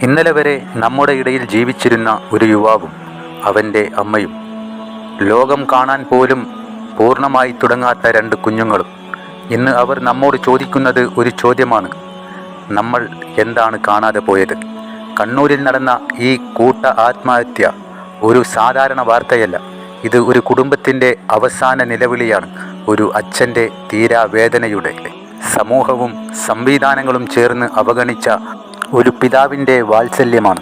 ഇന്നലെ വരെ നമ്മുടെ ഇടയിൽ ജീവിച്ചിരുന്ന ഒരു യുവാവും അവൻ്റെ അമ്മയും, ലോകം കാണാൻ പോലും പൂർണ്ണമായി തുടങ്ങാത്ത രണ്ട് കുഞ്ഞുങ്ങളും. ഇന്ന് അവർ നമ്മോട് ചോദിക്കുന്നത് ഒരു ചോദ്യമാണ്: നമ്മൾ എന്താണ് കാണാതെ പോയത്? കണ്ണൂരിൽ നടന്ന ഈ കൂട്ട ആത്മഹത്യ ഒരു സാധാരണ വാർത്തയല്ല. ഇത് ഒരു കുടുംബത്തിൻ്റെ അവസാന നിലവിളിയാണ്. ഒരു അച്ഛൻ്റെ തീരാവേദനയുടെ, സമൂഹവും സംവിധാനങ്ങളും ചേർന്ന് അവഗണിച്ച ഒരു പിതാവിൻ്റെ വാത്സല്യമാണ്.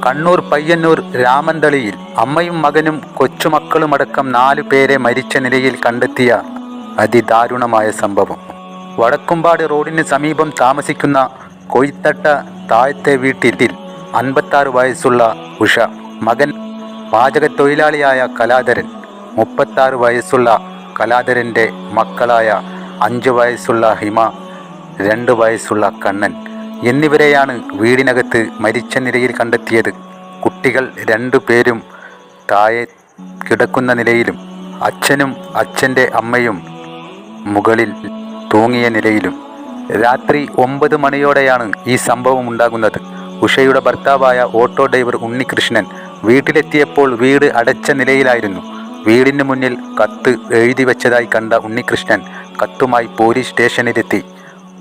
കണ്ണൂർ പയ്യന്നൂർ രാമന്തളിയിൽ അമ്മയും മകനും കൊച്ചുമക്കളുമടക്കം 4 പേരെ മരിച്ച നിലയിൽ കണ്ടെത്തിയ അതിദാരുണമായ സംഭവം. വടക്കുംപാട് റോഡിന് സമീപം താമസിക്കുന്ന കൊയ്ത്തട്ട താഴത്തെ വീട്ടിൽ 56 വയസ്സുള്ള ഉഷ, മകൻ പാചകത്തൊഴിലാളിയായ കലാധരൻ, 36 വയസ്സുള്ള കലാധരൻ്റെ മക്കളായ 5 വയസ്സുള്ള ഹിമ, 2 വയസ്സുള്ള കണ്ണൻ എന്നിവരെയാണ് വീടിനകത്ത് മരിച്ച നിലയിൽ കണ്ടെത്തിയത്. കുട്ടികൾ 2 പേരും താഴെ കിടക്കുന്ന നിലയിലും അച്ഛനും അച്ഛൻ്റെ അമ്മയും മുകളിൽ തൂങ്ങിയ നിലയിലും. രാത്രി 9 മണിയോടെയാണ് ഈ സംഭവം ഉണ്ടാകുന്നത്. ഉഷയുടെ ഭർത്താവായ ഓട്ടോ ഡ്രൈവർ ഉണ്ണികൃഷ്ണൻ വീട്ടിലെത്തിയപ്പോൾ വീട് അടച്ച നിലയിലായിരുന്നു. വീടിന് മുന്നിൽ കത്ത് എഴുതി വെച്ചതായി കണ്ട ഉണ്ണികൃഷ്ണൻ കത്തുമായി പോലീസ് സ്റ്റേഷനിലെത്തി.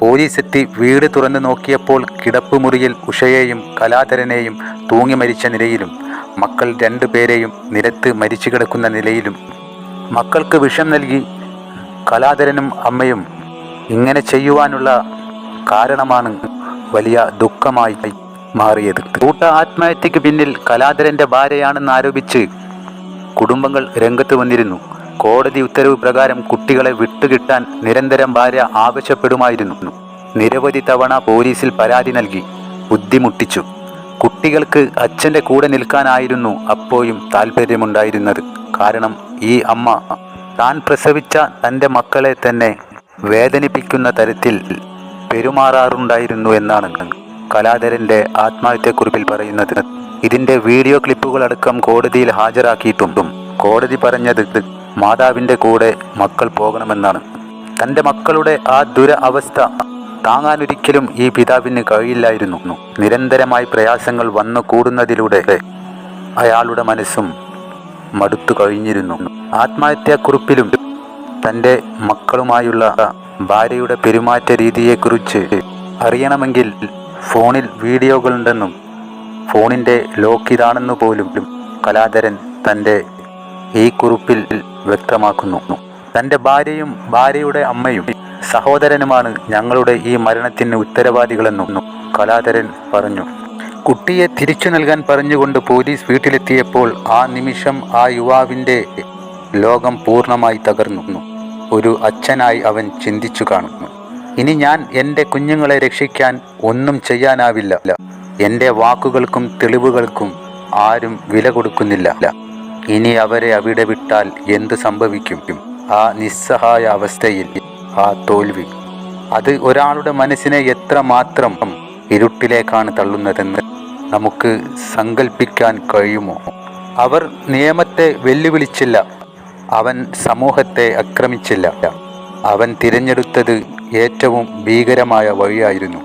പോലീസ് എത്തി വീട് തുറന്നു നോക്കിയപ്പോൾ കിടപ്പുമുറിയിൽ ഉഷയെയും കലാധരനെയും തൂങ്ങി മരിച്ച നിലയിലും മക്കൾ 2 പേരെയും നിലത്ത് മരിച്ചു കിടക്കുന്ന നിലയിലും. മക്കൾക്ക് വിഷം നൽകി കലാധരനും അമ്മയും ഇങ്ങനെ ചെയ്യുവാനുള്ള കാരണമാണ് വലിയ ദുഃഖമായി മാറിയത്. കൂട്ട ആത്മഹത്യക്ക് പിന്നിൽ കലാധരൻ്റെ ഭാര്യയാണെന്ന് ആരോപിച്ച് കുടുംബങ്ങൾ രംഗത്ത് വന്നിരുന്നു. കോടതി ഉത്തരവ് പ്രകാരം കുട്ടികളെ വിട്ടുകിട്ടാൻ നിരന്തരം ഭാര്യ ആവശ്യപ്പെടുമായിരുന്നു. നിരവധി തവണ പോലീസിൽ പരാതി നൽകി ബുദ്ധിമുട്ടിച്ചു. കുട്ടികൾക്ക് അച്ഛൻ്റെ കൂടെ നിൽക്കാനായിരുന്നു അപ്പോഴും താല്പര്യമുണ്ടായിരുന്നത്. കാരണം ഈ അമ്മ താൻ പ്രസവിച്ച തൻ്റെ മക്കളെ തന്നെ വേദനിപ്പിക്കുന്ന തരത്തിൽ പെരുമാറാറുണ്ടായിരുന്നു എന്നാണ് കലാധരൻ്റെ ആത്മഹത്യക്കുറിപ്പിൽ പറയുന്നത്. ഇതിൻ്റെ വീഡിയോ ക്ലിപ്പുകളടക്കം കോടതിയിൽ ഹാജരാക്കിയിട്ടും കോടതി പറഞ്ഞത് മാതാവിൻ്റെ കൂടെ മക്കൾ പോകണമെന്നാണ്. തൻ്റെ മക്കളുടെ ആ അവസ്ഥ താങ്ങാനൊരിക്കലും ഈ പിതാവിന് കഴിയില്ലായിരുന്നു. നിരന്തരമായി പ്രയാസങ്ങൾ വന്നു കൂടുന്നതിലൂടെ അയാളുടെ മനസ്സും മടുത്തു കഴിഞ്ഞിരുന്നു. ആത്മഹത്യാക്കുറിപ്പിലും തൻ്റെ മക്കളുമായുള്ള ഭാര്യയുടെ പെരുമാറ്റ രീതിയെക്കുറിച്ച് അറിയണമെങ്കിൽ ഫോണിൽ വീഡിയോകളുണ്ടെന്നും ഫോണിൻ്റെ ലോക്ക് ഇതാണെന്നു പോലും കലാധരൻ തൻ്റെ ഈ കുറിപ്പിൽ വ്യക്തമാക്കുന്നു. തൻ്റെ ഭാര്യയും ഭാര്യയുടെ അമ്മയും സഹോദരനുമാണ് ഞങ്ങളുടെ ഈ മരണത്തിന് ഉത്തരവാദികളെന്നും കലാധരൻ പറഞ്ഞു. കുട്ടിയെ തിരിച്ചു നൽകാൻ പറഞ്ഞുകൊണ്ട് പോലീസ് വീട്ടിലെത്തിയപ്പോൾ ആ നിമിഷം ആ യുവാവിൻ്റെ ലോകം പൂർണ്ണമായി തകർന്നു. ഒരു അച്ഛനായി അവൻ ചിന്തിച്ചു കാണുന്നു: ഇനി ഞാൻ എൻ്റെ കുഞ്ഞുങ്ങളെ രക്ഷിക്കാൻ ഒന്നും ചെയ്യാനാവില്ല. എൻ്റെ വാക്കുകൾക്കും തെളിവുകൾക്കും ആരും വില കൊടുക്കുന്നില്ല. ഇനി അവരെ അവിടെ വിട്ടാൽ എന്ത് സംഭവിക്കും? ആ നിസ്സഹായ അവസ്ഥയിൽ ആ തോൽവി, അത് ഒരാളുടെ മനസ്സിനെ എത്രമാത്രം ഇരുട്ടിലേക്കാണ് തള്ളുന്നതെന്ന് നമുക്ക് സങ്കല്പിക്കാൻ കഴിയുമോ? അവർ നിയമത്തെ വെല്ലുവിളിച്ചില്ല. അവൻ സമൂഹത്തെ ആക്രമിച്ചില്ല. അവൻ തിരഞ്ഞെടുത്തത് ഏറ്റവും ഭീകരമായ വഴിയായിരുന്നു.